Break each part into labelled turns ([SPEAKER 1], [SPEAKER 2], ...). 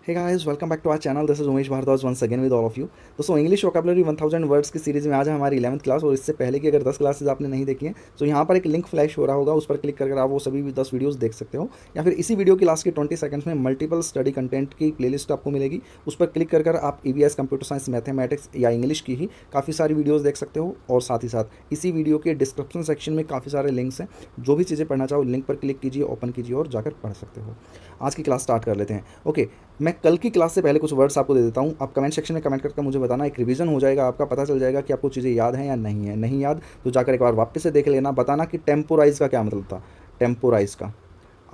[SPEAKER 1] Hey guys, welcome back to our channel. This is Umesh Bhardwaj once again with all of you. दोस्तों, English vocabulary 1000 words की series में आज है हमारी 11th class. और इससे पहले की अगर 10 क्लासेज आपने नहीं देखी हैं तो यहाँ पर एक लिंक फ्लैश हो रहा होगा, उस पर क्लिक करके आप वो सभी 10 वीडियोस देख सकते हो। या फिर इसी वीडियो की लास्ट के 20 सेकंड्स में मल्टीपल स्टडी कंटेंट की प्लेलिस्ट आपको मिलेगी, उस पर क्लिक कर आप ईवीएस, कंप्यूटर साइंस, मैथमेटिक्स या इंग्लिश की ही काफ़ी सारी वीडियोज़ देख सकते हो। और साथ ही साथ इसी वीडियो के डिस्क्रिप्शन सेक्शन में काफ़ी सारे लिंक्स हैं, जो भी चीज़ें पढ़ना चाहो लिंक पर क्लिक कीजिए, ओपन कीजिए और जाकर पढ़ सकते हो। आज की क्लास स्टार्ट कर लेते हैं। ओके, मैं कल की क्लास से पहले कुछ वर्ड्स आपको दे देता हूँ। आप कमेंट सेक्शन में कमेंट करके मुझे बताना, एक रिवीजन हो जाएगा, आपका पता चल जाएगा कि आपको चीज़ें याद हैं या नहीं है। नहीं याद तो जाकर एक बार वापस से देख लेना। बताना कि टेम्पोराइज का क्या मतलब था। टेम्पोराइज का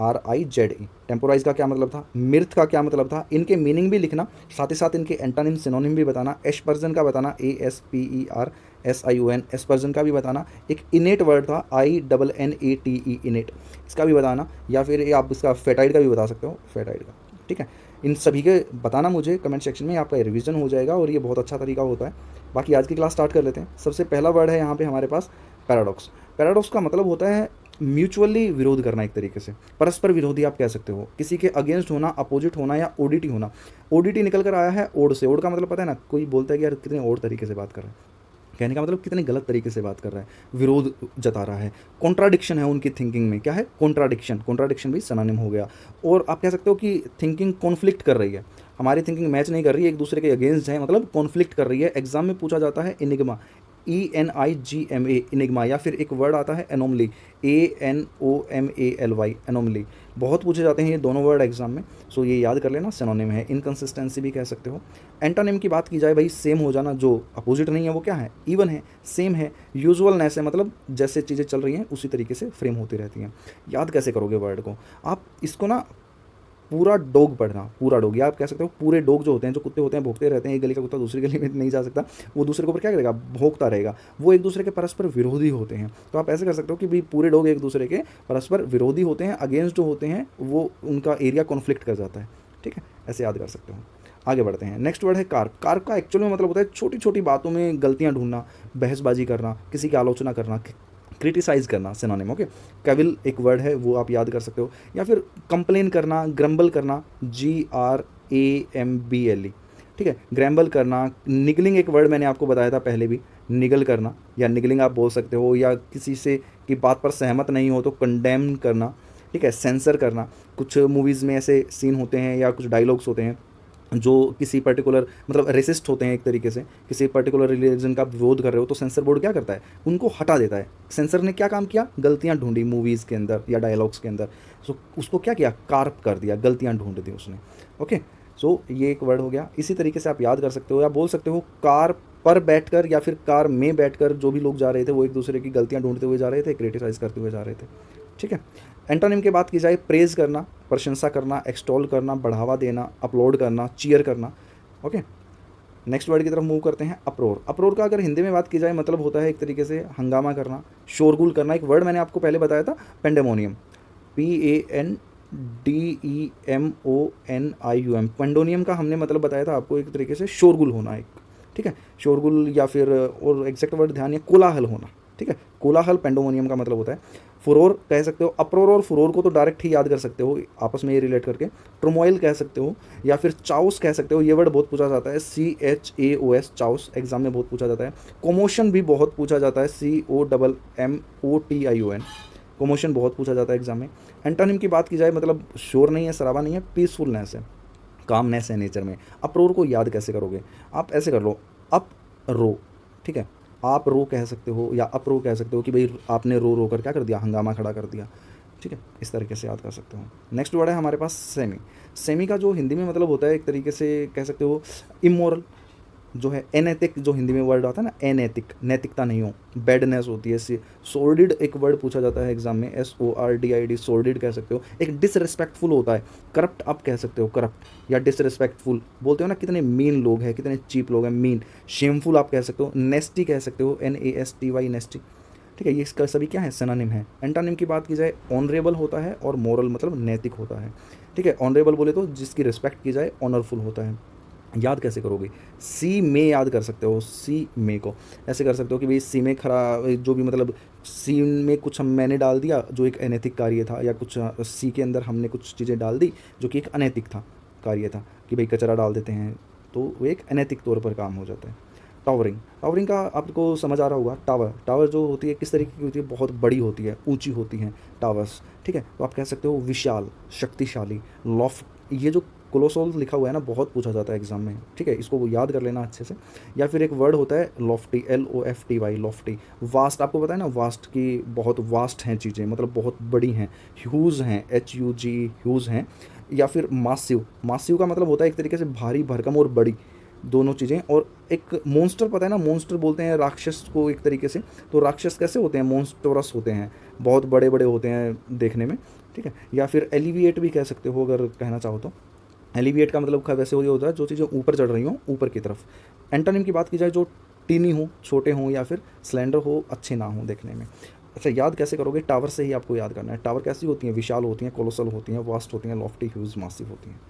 [SPEAKER 1] RIZE, टेम्पोराइज का क्या मतलब था, मिर्थ का क्या मतलब था, इनके मीनिंग भी लिखना। साथ ही साथ इनके एंटोनिम, सिनोनिम भी बताना। एस्पर्जन का बताना, ASPERSION, एस्पर्जन का भी बताना। एक इनेट वर्ड था, INNATE, इनेट, इसका भी बताना। या फिर आप इसका फेटाइड का भी बता सकते हो, फेटाइड का। ठीक है, इन सभी के बताना मुझे कमेंट सेक्शन में, आपका रिवीजन हो जाएगा और ये बहुत अच्छा तरीका होता है। बाकी आज की क्लास स्टार्ट कर लेते हैं। सबसे पहला वर्ड है यहाँ पे हमारे पास पैराडॉक्स। पैराडॉक्स का मतलब होता है म्यूचुअली विरोध करना, एक तरीके से परस्पर विरोधी आप कह सकते हो। किसी के अगेंस्ट होना, अपोजिट होना या ओडिटी होना। ओडिटी निकल कर आया है ओड से। ओड का मतलब पता है ना, कोई बोलता है कि यार कितने और तरीके से बात कर रहे हैं, कहने का मतलब कितने गलत तरीके से बात कर रहा है, विरोध जता रहा है। कॉन्ट्राडिक्शन है उनकी थिंकिंग में। क्या है? कॉन्ट्राडिक्शन। कॉन्ट्राडिक्शन भी सिनोनिम हो गया। और आप कह सकते हो कि थिंकिंग कॉन्फ्लिक्ट कर रही है, हमारी थिंकिंग मैच नहीं कर रही है, एक दूसरे के अगेंस्ट है, मतलब कॉन्फ्लिक्ट कर रही है। एग्जाम में पूछा जाता है इनिग्मा, ENIGMA, इनिग्मा। या फिर एक वर्ड आता है एनोमली, ANOMALY, एनोमली। बहुत पूछे जाते हैं ये दोनों वर्ड एग्जाम में, सो ये याद कर लेना। सिनोनिम है, इनकंसिस्टेंसी भी कह सकते हो। एंटोनिम की बात की जाए भाई, सेम हो जाना, जो अपोजिट नहीं है वो क्या है, इवन है, सेम है। यूजुअलनेस है, मतलब जैसे चीज़ें चल रही हैं उसी तरीके से फ्रेम होती रहती हैं। याद कैसे करोगे वर्ड को? आप इसको ना पूरा डॉग पढ़ना, पूरा डॉग, या आप कह सकते हो पूरे डॉग जो होते हैं, जो कुत्ते होते हैं, भौंकते रहते हैं। एक गली का कुत्ता दूसरी गली में नहीं जा सकता, वो दूसरे के ऊपर क्या करेगा, भौंकता रहेगा। वो एक दूसरे के परस्पर विरोधी होते हैं। तो आप ऐसे कर सकते हो कि भाई पूरे डॉग एक दूसरे के परस्पर विरोधी होते हैं, अगेंस्ट जो होते हैं वो उनका एरिया कॉन्फ्लिक्ट कर जाता है। ठीक है, ऐसे याद कर सकते हो। आगे बढ़ते हैं। नेक्स्ट वर्ड है कार्प। कार्प का एक्चुअल में मतलब होता है छोटी छोटी बातों में गलतियां ढूंढना, बहसबाजी करना, किसी की आलोचना करना, क्रिटिसाइज करना, सिनोनिम। ओके, कैविल एक वर्ड है, वो आप याद कर सकते हो। या फिर कंप्लेन करना, ग्रम्बल करना, GRAMBLE। ठीक है, ग्रैम्बल करना। निगलिंग एक वर्ड मैंने आपको बताया था पहले भी, निगल करना या निगलिंग आप बोल सकते हो। या किसी से की बात पर सहमत नहीं हो तो कंडेम करना। ठीक है, सेंसर करना। कुछ मूवीज़ में ऐसे सीन होते हैं या कुछ डायलॉग्स होते हैं जो किसी पर्टिकुलर, मतलब रेसिस्ट होते हैं एक तरीके से, किसी पर्टिकुलर रिलीजन का विरोध कर रहे हो तो सेंसर बोर्ड क्या करता है, उनको हटा देता है। सेंसर ने क्या काम किया, गलतियां ढूंढी मूवीज़ के अंदर या डायलॉग्स के अंदर, सो उसको क्या किया, कार्प कर दिया, गलतियां ढूंढ दी उसने। ओके, सो ये एक वर्ड हो गया। इसी तरीके से आप याद कर सकते हो, या बोल सकते हो कार पर बैठकर या फिर कार में बैठकर जो भी लोग जा रहे थे वो एक दूसरे की गलतियां ढूंढते हुए जा रहे थे, क्रिटिसाइज करते हुए जा रहे थे। ठीक है, एंटोनिम की बात की जाए, प्रेज करना, प्रशंसा करना, एक्सटॉल करना, बढ़ावा देना, अपलोड करना, चीयर करना। ओके, नेक्स्ट वर्ड की तरफ मूव करते हैं। अप्रोर। अप्रोर का अगर हिंदी में बात की जाए मतलब होता है एक तरीके से हंगामा करना, शोरगुल करना। एक वर्ड मैंने आपको पहले बताया था, पेंडेमोनियम, PANDEMONIUM। पेंडोनियम का हमने मतलब बताया था आपको, एक तरीके से शोरगुल होना एक। ठीक है, शोरगुल या फिर और एग्जैक्ट वर्ड ध्यान, या कोलाहल होना। ठीक है, कोलाहल पेंडोमोनियम का मतलब होता है। फुरोर कह सकते हो। अप्रोर और फुरोर को तो डायरेक्ट ही याद कर सकते हो, आपस में ये रिलेट करके। ट्रमोइल कह सकते हो या फिर चाउस कह सकते हो। ये वर्ड बहुत पूछा जाता है, CHAOS, चाउस, एग्जाम में बहुत पूछा जाता है। कोमोशन भी बहुत पूछा जाता है, COMMOTION, कोमोशन बहुत पूछा जाता है एग्जाम में। एंटोनिम की बात की जाए मतलब शोर नहीं है, शराबा नहीं है, पीसफुलनेस है, कामनेस है नेचर में। अप्रोर को याद कैसे करोगे, आप ऐसे कर लो, अप रो। ठीक है, आप रो कह सकते हो या अप रो कह सकते हो कि भाई आपने रो रो कर क्या कर दिया, हंगामा खड़ा कर दिया। ठीक है, इस तरीके से याद कर सकते हो। नेक्स्ट वर्ड है हमारे पास सेमी। सेमी का जो हिंदी में मतलब होता है एक तरीके से कह सकते हो इमोरल, जो है अनैतिक, जो हिंदी में वर्ड आता है ना अनैतिक, नैतिकता नहीं हो, बैडनेस होती है। सोर्डिड एक वर्ड पूछा जाता है एग्जाम में, SORDID, सोर्डिड कह सकते हो। एक डिसरिस्पेक्टफुल होता है, करप्ट आप कह सकते हो, करप्ट या डिसरिस्पेक्टफुल बोलते हो ना, कितने मीन लोग हैं, कितने चीप लोग हैं, मीन। शेमफुल आप कह सकते हो, नेस्टी कह सकते हो, NASTY, नेस्टी। ठीक है, ये इसका सभी क्या है, सिनोनिम है। एंटोनिम की बात की जाए, ऑनरेबल होता है और मोरल मतलब नैतिक होता है। ठीक है, ऑनरेबल बोले तो जिसकी रिस्पेक्ट की जाए, ऑनरफुल होता है। याद कैसे करोगे, सी में याद कर सकते हो, सी में को ऐसे कर सकते हो कि भाई सी में खरा, जो भी मतलब सी में कुछ हम मैंने डाल दिया जो एक अनैतिक कार्य था, या कुछ सी के अंदर हमने कुछ चीज़ें डाल दी जो कि एक अनैतिक था। कार्य था कि भाई कचरा डाल देते हैं, तो वो एक अनैतिक तौर पर काम हो जाता है। टावरिंग, टावरिंग का आपको समझ आ रहा होगा। टावर, टावर जो होती है किस तरीके की होती है, बहुत बड़ी होती है, ऊंची होती हैं टावर्स, ठीक है। तो आप कह सकते हो विशाल, शक्तिशाली, लॉफ्ट। ये जो कोलोसोल लिखा हुआ है ना, बहुत पूछा जाता है एग्जाम में, ठीक है, इसको वो याद कर लेना अच्छे से। या फिर एक वर्ड होता है लॉफ्टी, LOFTY, लॉफ्टी। वास्ट, आपको पता है ना, वास्ट की बहुत वास्ट हैं चीज़ें, मतलब बहुत बड़ी हैं। ह्यूज हैं, HUG, ह्यूज हैं। या फिर मासिव, मासिव का मतलब होता है एक तरीके से भारी भरकम और बड़ी, दोनों चीज़ें। और एक मॉन्स्टर, पता है ना, मॉन्स्टर बोलते हैं राक्षस को एक तरीके से। तो राक्षस कैसे होते हैं, मॉन्स्टरस होते हैं, बहुत बड़े बड़े होते हैं देखने में, ठीक है। या फिर एलिविएट भी कह सकते हो अगर कहना चाहो तो। एलिविएट का मतलब वैसे हो होता है जो चीज़ें ऊपर चढ़ रही हों, ऊपर की तरफ। एंटोनिम की बात की जाए, जो टीनी हो, छोटे हों, या फिर स्लेंडर हो, अच्छे ना हो देखने में। अच्छा, याद कैसे करोगे, टावर से ही आपको याद करना है। टावर कैसी होती हैं, विशाल होती हैं, कोलोसल होती हैं, वास्ट होती हैं, लॉफ्टी, ह्यूज, मासिव होती हैं।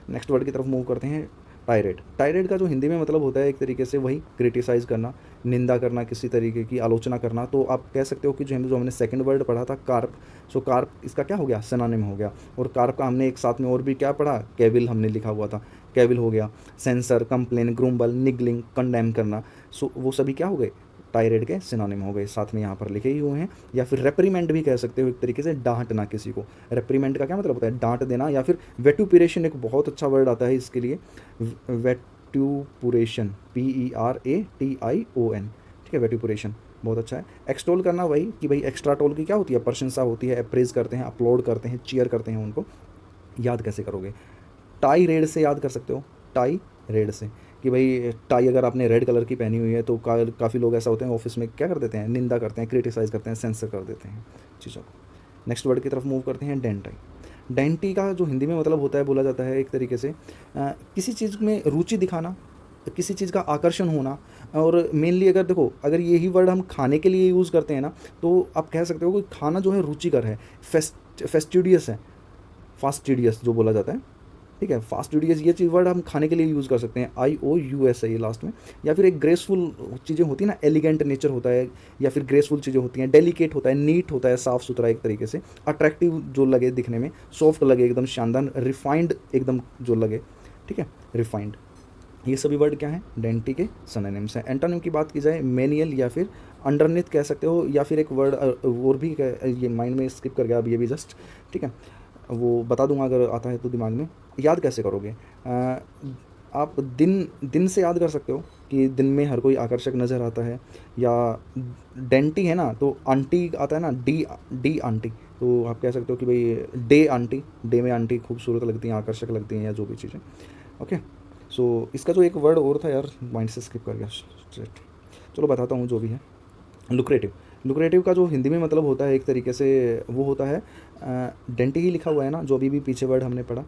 [SPEAKER 1] नेक्स्ट वर्ड की तरफ मूव करते हैं। टायरेट, टायरेट का जो हिंदी में मतलब होता है एक तरीके से वही क्रिटिसाइज़ करना, निंदा करना, किसी तरीके की आलोचना करना। तो आप कह सकते हो कि जो हमने सेकंड वर्ड पढ़ा था कार्प, सो कार्प इसका क्या हो गया, सिनोनिम हो गया। और कार्प का हमने एक साथ में और भी क्या पढ़ा, केविल हमने लिखा हुआ था, केविल हो गया। सेंसर, कंप्लेन, ग्रूम्बल, निगलिंग, कंडेम करना, सो वो सभी क्या हो गए, टायरेट के सिनोनिम हो गए, साथ में यहाँ पर लिखे ही हुए हैं। या फिर रेप्रीमेंड भी कह सकते हो एक तरीके से, डांटना किसी को। रेप्रीमेंड का क्या मतलब होता है, डांट देना। या फिर वेटुपिरेशन, एक बहुत अच्छा वर्ड आता है इसके लिए, वेट्यूपुरेशन, PERATION, ठीक है, वेट्यूपुरेशन बहुत अच्छा है। एक्सटोल करना, वही कि भाई एक्स्ट्रा टोल की क्या होती है, प्रशंसा होती है, अप्रेज करते हैं, अपलोड करते हैं, चीयर करते हैं उनको। याद कैसे करोगे, टाई रेड से याद कर सकते हो, टाई रेड से, कि भाई टाई अगर आपने रेड कलर की पहनी हुई है तो काफ़ी लोग ऐसा होते हैं ऑफिस में क्या कर देते हैं, निंदा करते हैं, क्रिटिसाइज़ करते हैं, सेंसर कर देते हैं चीज़ों को। नेक्स्ट वर्ड की तरफ मूव करते हैं। डेंटाई, डेंटी का जो हिंदी में मतलब होता है, बोला जाता है एक तरीके से किसी चीज़ में रुचि दिखाना, किसी चीज़ का आकर्षण होना। और मेनली अगर देखो, अगर यही वर्ड हम खाने के लिए यूज़ करते हैं ना, तो आप कह सकते हो कि खाना जो है रुचिकर है, फेस्टिडियस है, फास्टिडियस जो बोला जाता है, ठीक है, फास्टिडियस, ये चीज़ वर्ड हम खाने के लिए यूज़ कर सकते हैं, IOUS है ये लास्ट में। या फिर एक ग्रेसफुल चीज़ें होती है ना, एलिगेंट नेचर होता है, या फिर ग्रेसफुल चीज़ें होती हैं, डेलिकेट होता है, नीट होता है, साफ़ सुथरा एक तरीके से, अट्रैक्टिव जो लगे दिखने में, सॉफ्ट लगे एकदम शानदार, रिफाइंड एकदम जो लगे, ठीक है, रिफाइंड। ये सभी वर्ड क्या हैं, डेंटी के सिनोनिम्स हैं। एंटोनिम की बात की जाए, मेनियल या फिर अंडरनेथ कह सकते हो। या फिर एक वर्ड और भी ये माइंड में स्किप कर गया अब ये भी जस्ट, ठीक है, वो बता दूंगा अगर आता है तो दिमाग में। याद कैसे करोगे, आप दिन से याद कर सकते हो कि दिन में हर कोई आकर्षक नज़र आता है। या डेंटी है ना, तो आंटी आता है ना, डी आंटी, तो आप कह सकते हो कि भाई डे आंटी, डे में आंटी खूबसूरत लगती हैं, आकर्षक लगती हैं, या जो भी चीज़ें। ओके, सो इसका जो एक वर्ड और था यार, माइंड से स्किप कर गया स्ट्रेट, चलो बताता हूँ जो भी है। लुक्रेटिव, लुक्रेटिव का जो हिंदी में मतलब होता है एक तरीके से वो होता है, डेंटी ही लिखा हुआ है ना, जो अभी भी पीछे वर्ड हमने पढ़ा,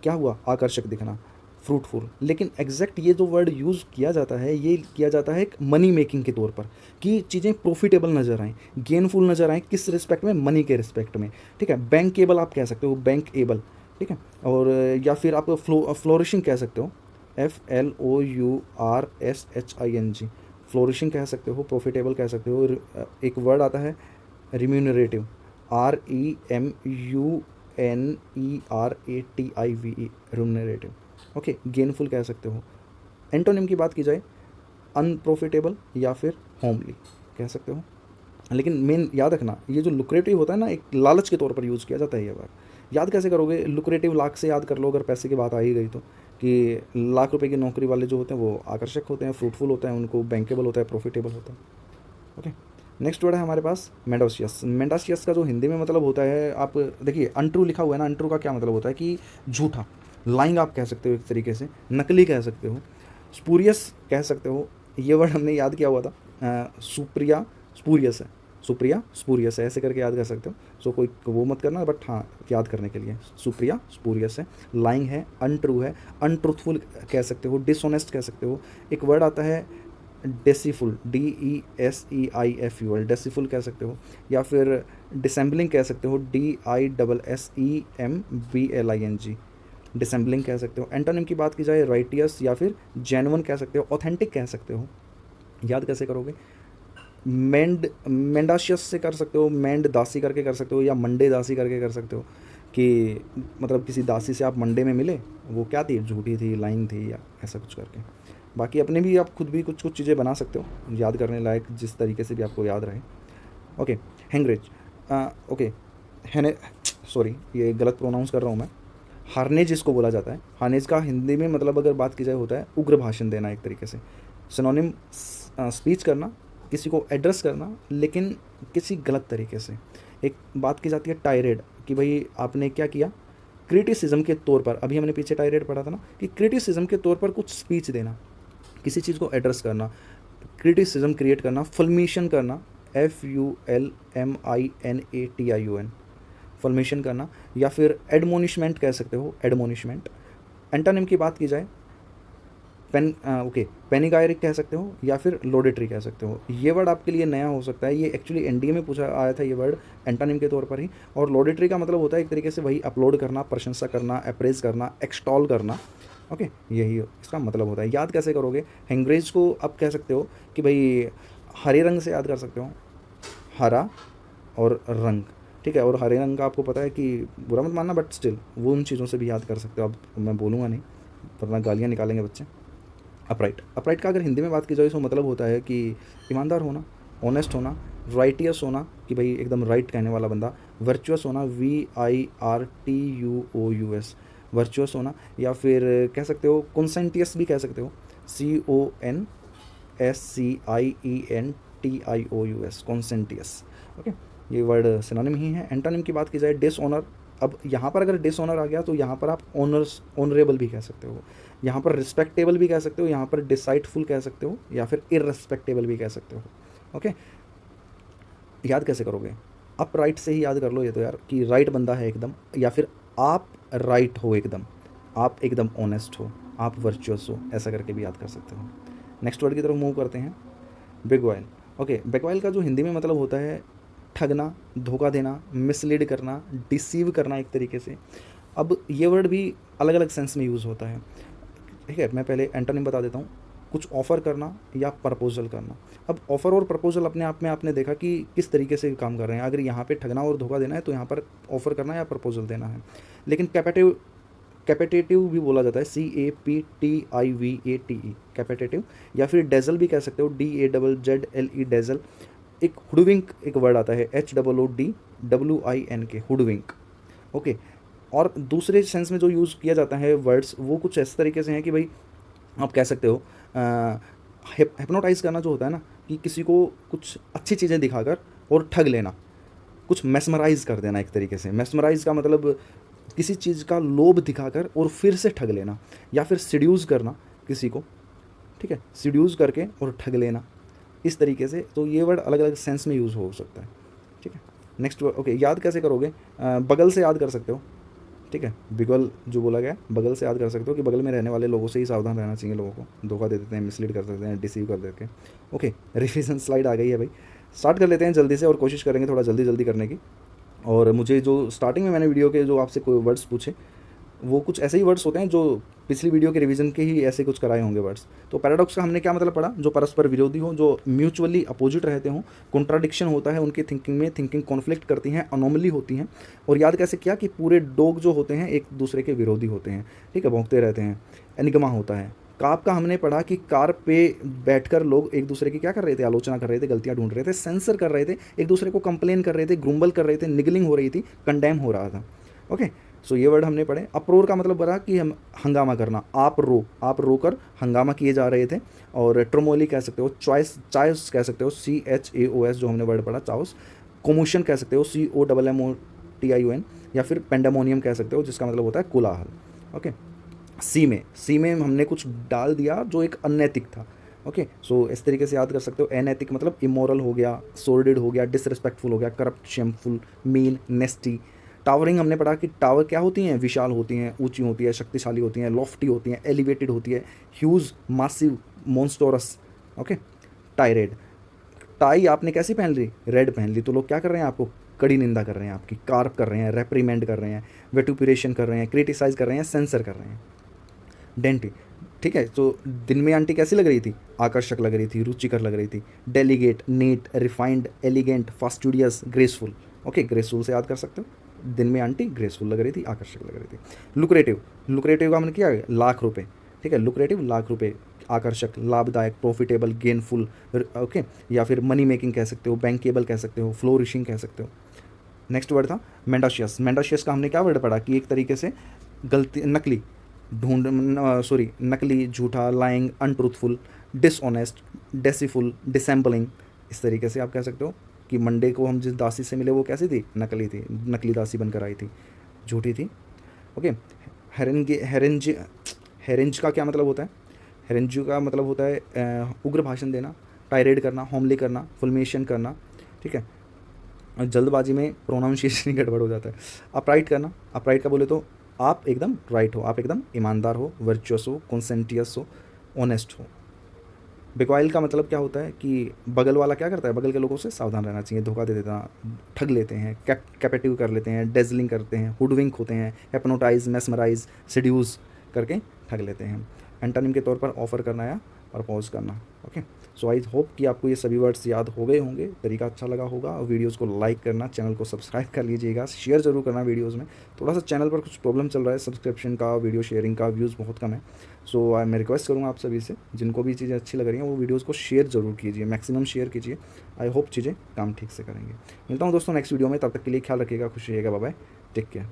[SPEAKER 1] क्या हुआ, आकर्षक दिखना, फ्रूटफुल। लेकिन एग्जैक्ट ये जो वर्ड यूज़ किया जाता है, ये किया जाता है एक मनी मेकिंग के तौर पर, कि चीज़ें प्रॉफिटेबल नज़र आएँ, गेनफुल नज़र आएँ, किस रिस्पेक्ट में, मनी के रिस्पेक्ट में, ठीक है। बैंकेबल आप कह सकते हो, बैंक एबल, ठीक है। और या फिर आप फ्लोरिशिंग कह सकते हो, FLOURSHING, फ्लोरिशिंग कह सकते हो, प्रॉफिटेबल कह सकते हो। एक वर्ड आता है remunerative, REMUNERATIVE, remunerative, okay, gainful कह सकते हो। एंटोनिम की बात की जाए, अनप्रॉफिटेबल या फिर होमली कह सकते हो। लेकिन मेन याद रखना, ये जो लुक्रेटिव होता है ना, एक लालच के तौर पर यूज़ किया जाता है ये वर्ड। याद कैसे करोगे, लुक्रेटिव लाख से याद कर लो अगर पैसे की बात आ ही गई तो, कि लाख रुपए की नौकरी वाले जो होते हैं वो आकर्षक होते हैं, फ्रूटफुल होते हैं, उनको बैंकेबल होता है, प्रॉफिटेबल होता है। ओके, नेक्स्ट वर्ड है हमारे पास मेंडासियस। मेंडासियस का जो हिंदी में मतलब होता है, आप देखिए अनट्रू लिखा हुआ है ना, अनट्रू का क्या मतलब होता है कि झूठा, लाइंग आप कह सकते हो एक तरीके से, नकली कह सकते हो, स्पूरियस कह सकते हो। ये वर्ड हमने याद किया हुआ था, सुप्रिया स्पूरियस है, सुप्रिया स्पूरियस है, ऐसे करके याद कर सकते हो। सो कोई वो मत करना, बट हाँ याद करने के लिए सुप्रिया स्पूरियस है। लाइंग है, अनट्रू है, अनट्रूथफुल कह सकते हो, डिसऑनेस्ट कह सकते हो। एक वर्ड आता है डेसीफुल, DESEIFUL, डेसीफुल कह सकते हो। या फिर डिसेंबलिंग कह सकते हो, DISSEMBLING, डिसेंबलिंग कह सकते हो। एंटोनिम की बात की जाए, राइटियस या फिर जेन्युइन कह सकते हो, ऑथेंटिक कह सकते हो। याद कैसे करोगे, मेंडाशियस से कर सकते हो, मेंड दासी करके कर सकते हो, या मंडे दासी करके कर सकते हो, कि मतलब किसी दासी से आप मंडे में मिले, वो क्या थी, झूठी थी, लाइन थी, या ऐसा कुछ करके। बाकी अपने भी आप खुद भी कुछ कुछ चीज़ें बना सकते हो याद करने लायक, जिस तरीके से भी आपको याद रहे। ओके, हैंग्रेज, ओके, हैने, सॉरी ये गलत प्रोनाउंस कर रहा हूँ मैं। हार्नेज इसको बोला जाता है। हार्नेज का हिंदी में मतलब अगर बात की जाए होता है उग्र भाषण देना एक तरीके से। सिनोनिम स्पीच करना, किसी को एड्रेस करना लेकिन किसी गलत तरीके से। एक बात की जाती है टायरेड, कि भाई आपने क्या किया, क्रिटिसिज्म के तौर पर, अभी हमने पीछे टायरेड पढ़ा था ना, कि क्रिटिसिज्म के तौर पर कुछ स्पीच देना, किसी चीज़ को एड्रेस करना, क्रिटिसिज्म क्रिएट करना, फल्मेशन करना, FULMINATION, फल्मेशन करना, या फिर एडमोनिशमेंट कह सकते हो, एडमोनिशमेंट। एंटोनिम की बात की जाए ओके, पेनिगायरिक कह सकते हो या फिर लोडेटरी कह सकते हो। ये वर्ड आपके लिए नया हो सकता है, ये एक्चुअली एनडीए में पूछा आया था ये वर्ड एंटोनिम के तौर पर ही। और लोडेटरी का मतलब होता है एक तरीके से वही अपलोड करना, प्रशंसा करना, अप्रेज करना, एक्सटॉल करना। ओके, यही इसका मतलब होता है। याद कैसे करोगे, हैंग्रेज को आप कह सकते हो कि भाई हरे रंग से याद कर सकते हो, हरा और रंग, ठीक है। और हरे रंग का आपको पता है कि बुरा मत मानना, बट स्टिल वो उन चीज़ों से भी याद कर सकते हो। अब मैं बोलूँगा नहीं वरना गालियाँ निकालेंगे बच्चे। अपराइट, अपराइट का अगर हिंदी में बात की जाए तो मतलब होता है कि ईमानदार होना, ऑनेस्ट होना, राइटियस होना, कि भाई एकदम राइट कहने वाला बंदा, वर्चुअस होना, VIRTUOUS, वर्चुअस होना, या फिर कह सकते हो कॉन्सेंटियस भी कह सकते हो, CONSCIENTIOUS, कॉन्सेंटियस। ओके, ये वर्ड सिनोनिम ही है। एंटोनिम की बात की जाए डिसऑनर, अब यहाँ पर अगर डिसऑनर आ गया तो यहाँ पर आप ऑनरेबल भी कह सकते हो, यहाँ पर रिस्पेक्टेबल भी कह सकते हो, यहाँ पर डिसाइटफुल कह सकते हो, या फिर इररिस्पेक्टेबल भी कह सकते हो। ओके, याद कैसे करोगे, अप राइट से ही याद कर लो ये तो यार, कि राइट बंदा है एकदम, या फिर आप राइट हो एकदम, आप एकदम ऑनेस्ट हो, आप वर्चुअस हो, ऐसा करके भी याद कर सकते हो। नेक्स्ट वर्ड की तरफ मूव करते हैं, बिगवाइल। ओके, बिगवाइल का जो हिंदी में मतलब होता है ठगना, धोखा देना, मिसलीड करना, डिसीव करना एक तरीके से। अब ये वर्ड भी अलग अलग सेंस में यूज़ होता है, ठीक है। मैं पहले एंटोनिम बता देता हूँ, कुछ ऑफ़र करना या प्रपोजल करना। अब ऑफ़र और प्रपोजल अपने आप में आपने देखा कि किस तरीके से काम कर रहे हैं। अगर यहाँ पे ठगना और धोखा देना है तो यहाँ पर ऑफ़र करना या प्रपोजल देना है। लेकिन कैपेटेटिव भी बोला जाता है, CAPTIVATE, कैपेटेटिव, या फिर डेजल भी कह सकते हो, DAZZLE, डेजल। एक हुडविंक एक वर्ड आता है, HOODWINK, हुडविंक। ओके, और दूसरे सेंस में जो यूज़ किया जाता है वर्ड्स, वो कुछ इस तरीके से हैं कि भाई आप कह सकते हो हिप्नोटाइज़ करना जो होता है ना, कि किसी को कुछ अच्छी चीज़ें दिखाकर और ठग लेना, कुछ मेस्मराइज़ कर देना एक तरीके से। मेस्मराइज़ का मतलब किसी चीज़ का लोभ दिखाकर और फिर से ठग लेना, या फिर सीड्यूस करना किसी को, ठीक है, सीड्यूस करके और ठग लेना, इस तरीके से। तो ये वर्ड अलग अलग सेंस में यूज़ हो सकता है, ठीक है। नेक्स्ट वर्ड, ओके, याद कैसे करोगे, बगल से याद कर सकते हो, ठीक है। बिगल जो बोला गया, बगल से याद कर सकते हो कि बगल में रहने वाले लोगों से ही सावधान रहना चाहिए, लोगों को धोखा दे देते हैं, मिसलीड कर देते हैं, डिसीव कर देते हैं। ओके, रिविजन स्लाइड आ गई है भाई, स्टार्ट कर लेते हैं जल्दी से, और कोशिश करेंगे थोड़ा जल्दी जल्दी करने की। और मुझे जो स्टार्टिंग में मैंने वीडियो के जो आपसे कोई वर्ड्स पूछे, वो कुछ ऐसे ही वर्ड्स होते हैं जो पिछली वीडियो के रिवीजन के ही ऐसे कुछ कराए होंगे वर्ड्स। तो पैराडॉक्स का हमने क्या मतलब पढ़ा, जो परस्पर विरोधी हो, जो म्यूचुअली अपोजिट रहते हों, कॉन्ट्राडिक्शन होता है उनकी थिंकिंग में, थिंकिंग कॉन्फ्लिक्ट करती हैं, अनोमली होती हैं। और याद कैसे किया कि पूरे डॉग जो होते हैं एक दूसरे के विरोधी होते हैं, ठीक है, भौंकते रहते हैं। एनिग्मा होता है। काप का हमने पढ़ा कि कार पे बैठकर लोग एक दूसरे की क्या कर रहे थे, आलोचना कर रहे थे, गलतियां ढूंढ रहे थे, सेंसर कर रहे थे, एक दूसरे को कंप्लेन कर रहे थे, ग्रुम्बल कर रहे थे, निगलिंग हो रही थी, कंडेम हो रहा था। ओके, सो ये वर्ड हमने पढ़े। अप्रोर का मतलब बना कि हम हंगामा करना, आप रोकर हंगामा किए जा रहे थे। और ट्रोमोली कह सकते हो, चायस कह सकते हो, CHAOS जो हमने वर्ड पढ़ा, चाउस। कोमोशन कह सकते हो, COMMOTION, या फिर पेंडामोनियम कह सकते हो, जिसका मतलब होता है कोलाहल। ओके, सी में हमने कुछ डाल दिया जो एक अनैतिक था। ओके, सो इस तरीके से याद कर सकते हो। अनैतिक मतलब इमोरल हो गया, सोर्डेड हो गया, डिसरिस्पेक्टफुल हो गया, करप्ट, शेमफुल, मीन, नेस्टी। टावरिंग हमने पढ़ा कि टावर क्या होती हैं, विशाल होती हैं, ऊंची होती है, शक्तिशाली होती हैं, लॉफ्टी होती हैं, एलिवेटेड होती है, huge, massive, monstrous. Okay, tired, tie आपने कैसी पहन ली, रेड पहन ली, तो लोग क्या कर रहे हैं, आपको कड़ी निंदा कर रहे हैं, आपकी कार्प कर रहे हैं, रेप्रीमेंड कर रहे हैं, वेटुपरेशन कर रहे हैं, क्रिटिसाइज कर रहे हैं, सेंसर कर रहे हैं। डेंटी, ठीक है, तो दिन में आंटी कैसी लग रही थी, आकर्षक लग रही थी, रुचिकर लग रही थी। Delicate, neat, refined, elegant, fastidious, graceful. Okay, graceful से याद कर सकते हो। दिन में आंटी ग्रेसफुल लग रही थी, आकर्षक लग रही थी। लुक्रेटिव, लुक्रेटिव का मतलब क्या है, लाख रुपए, ठीक है, लुक्रेटिव लाख रुपए, आकर्षक, लाभदायक, प्रॉफिटेबल, गेनफुल, ओके, या फिर मनी मेकिंग कह सकते हो, बैंकेबल कह सकते हो, फ्लोरिशिंग कह सकते हो। नेक्स्ट वर्ड था मेंडाशियस। मेंडाशियस का हमने क्या वर्ड पढ़ा कि एक तरीके से गलती, नकली, नकली, झूठा, लाइंग, अनट्रूथफुल, डिसऑनेस्ट, डेसीफुल, डिसेंबलिंग। इस तरीके से आप कह सकते हो कि मंडे को हम जिस दासी से मिले वो कैसी थी, नकली थी, नकली दासी बनकर आई थी, झूठी थी। ओके, हेरेंज, हेरेंज का क्या मतलब होता है, हेरेंज का मतलब होता है उग्र भाषण देना, टायरेड करना, होमली करना, फुलमेशन करना, ठीक है। जल्दबाजी में प्रोनाउंसिएशन ही गड़बड़ हो जाता है। अपराइट करना, अपराइट का बोले तो आप एकदम राइट हो, आप एकदम ईमानदार हो, वर्चुअस हो, कॉन्सेंटियस हो, ऑनेस्ट हो। बिक्वाइल का मतलब क्या होता है कि बगल वाला क्या करता है, बगल के लोगों से सावधान रहना चाहिए, धोखा दे देता, ठग लेते हैं, कैपेटिव कर लेते हैं, डेजलिंग करते हैं, हुडविंक होते हैं, हेप्नोटाइज, मेस्मराइज, सेड्यूस करके ठग लेते हैं। एंटोनिम के तौर पर ऑफर करना या प्रपोज करना। ओके, सो आई होप कि आपको ये सभी वर्ड्स याद हो गए होंगे, तरीका अच्छा लगा होगा। और वीडियोज़ को लाइक करना, चैनल को सब्सक्राइब कर लीजिएगा, शेयर ज़रूर करना वीडियोज़ में। थोड़ा सा चैनल पर कुछ प्रॉब्लम चल रहा है, सब्सक्रिप्शन का, वीडियो शेयरिंग का, व्यूज़ बहुत कम है। सो मैं रिक्वेस्ट करूँगा आप सभी से, जिनको भी चीज़ें अच्छी लग रही हैं वो वीडियोज़ को शेयर ज़रूर कीजिए, मैक्सिमम शेयर कीजिए। आई होप चीज़ें काम ठीक से करेंगे। मिलता हूँ दोस्तों नेक्स्ट वीडियो में, तब तक के लिए ख्याल रखिएगा, खुश रहिएगा, बाय बाय, टेक केयर।